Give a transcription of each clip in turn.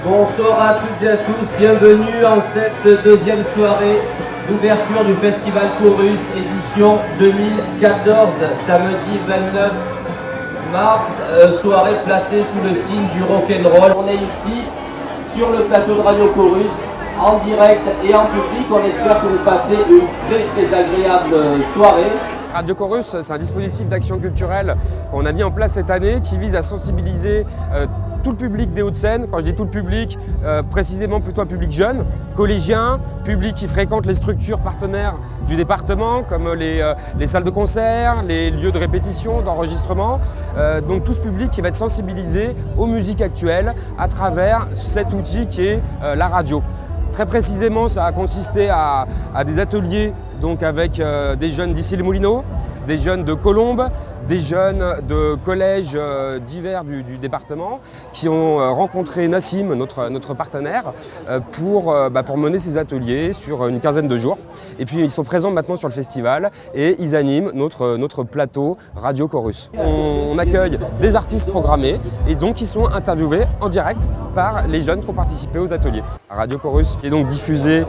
Bonsoir à toutes et à tous, bienvenue en cette deuxième soirée d'ouverture du Festival Chorus, édition 2014, samedi 29 mars, soirée placée sous le signe du rock'n'roll. On est ici sur le plateau de Radio Chorus, en direct et en public. On espère que vous passez une très agréable soirée. Radio Chorus, c'est un dispositif d'action culturelle qu'on a mis en place cette année qui vise à sensibiliser tout le public des Hauts-de-Seine. Quand je dis tout le public, précisément plutôt un public jeune, collégien, public qui fréquente les structures partenaires du département comme les salles de concert, les lieux de répétition, d'enregistrement. Donc tout ce public qui va être sensibilisé aux musiques actuelles à travers cet outil qui est la radio. Très précisément, ça a consisté à des ateliers donc avec des jeunes d'Issy-les-Moulineaux, des jeunes de Colombes, des jeunes de collèges divers du département qui ont rencontré Nassim, notre partenaire, pour mener ces ateliers sur une quinzaine de jours. Et puis ils sont présents maintenant sur le festival et ils animent notre plateau Radio Chorus. On accueille des artistes programmés et donc ils sont interviewés en direct par les jeunes qui ont participé aux ateliers. Radio Chorus est donc diffusé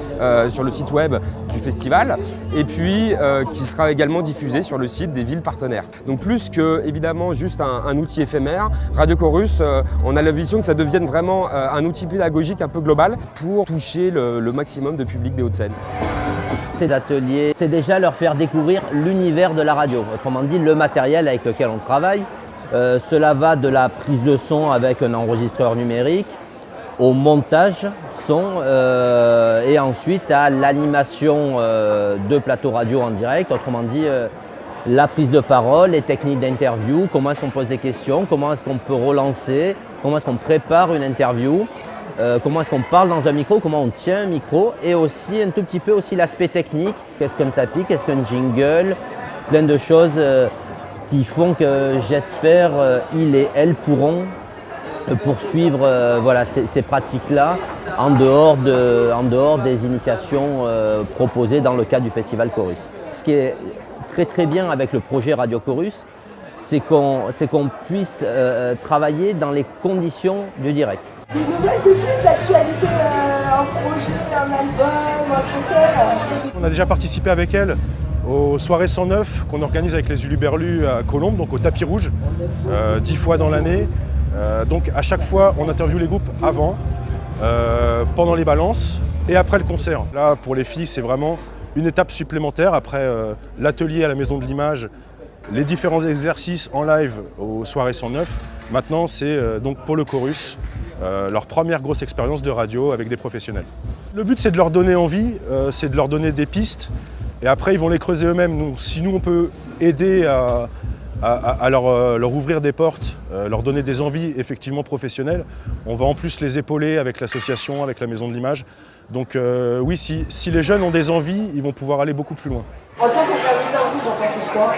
sur le site web du festival et puis qui sera également diffusé sur le site des villes partenaires. Donc plus que évidemment juste un outil éphémère, Radio Chorus, on a l'ambition que ça devienne vraiment un outil pédagogique un peu global pour toucher le maximum de public des Hauts-de-Seine. Ces ateliers, c'est déjà leur faire découvrir l'univers de la radio, autrement dit le matériel avec lequel on travaille. Cela va de la prise de son avec un enregistreur numérique au montage son et ensuite à l'animation de plateaux radio en direct, autrement dit la prise de parole, les techniques d'interview, comment est-ce qu'on pose des questions, comment est-ce qu'on peut relancer, comment est-ce qu'on prépare une interview, comment est-ce qu'on parle dans un micro, comment on tient un micro et aussi un tout petit peu aussi l'aspect technique, qu'est-ce qu'un tapis, qu'est-ce qu'un jingle, plein de choses qui font que j'espère ils et elles pourront poursuivre ces pratiques-là en dehors des initiations proposées dans le cadre du Festival Chorus. Ce qui est très bien avec le projet Radio Chorus, c'est qu'on puisse travailler dans les conditions du direct. Des nouvelles depuis d'actualité, un projet, un album, un concert. On a déjà participé avec elle aux soirées 109 qu'on organise avec les Uluberlus à Colombes, donc au tapis rouge, 10 fois dans l'année. Donc à chaque fois, on interviewe les groupes avant, pendant les balances et après le concert. Là, pour les filles, c'est vraiment une étape supplémentaire après l'atelier à la Maison de l'Image, les différents exercices en live aux soirées 109. Maintenant, c'est donc pour le chorus, leur première grosse expérience de radio avec des professionnels. Le but, c'est de leur donner envie, c'est de leur donner des pistes et après, ils vont les creuser eux-mêmes. Si nous, on peut aider à leur ouvrir des portes, leur donner des envies effectivement professionnelles, on va en plus les épauler avec l'association, avec la Maison de l'Image. Donc oui, si les jeunes ont des envies, ils vont pouvoir aller beaucoup plus loin. En tant que candidat aussi, j'en pense quoi?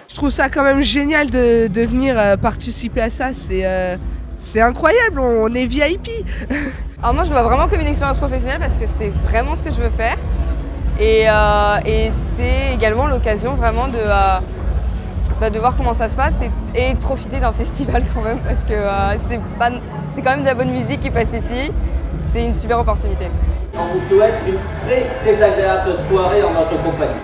Je trouve ça quand même génial de venir participer à ça, c'est incroyable, on est VIP. Alors moi je le vois vraiment comme une expérience professionnelle parce que c'est vraiment ce que je veux faire et c'est également l'occasion vraiment de voir comment ça se passe et de profiter d'un festival quand même parce que c'est quand même de la bonne musique qui passe ici, c'est une super opportunité. On vous souhaite une très agréable soirée en notre compagnie.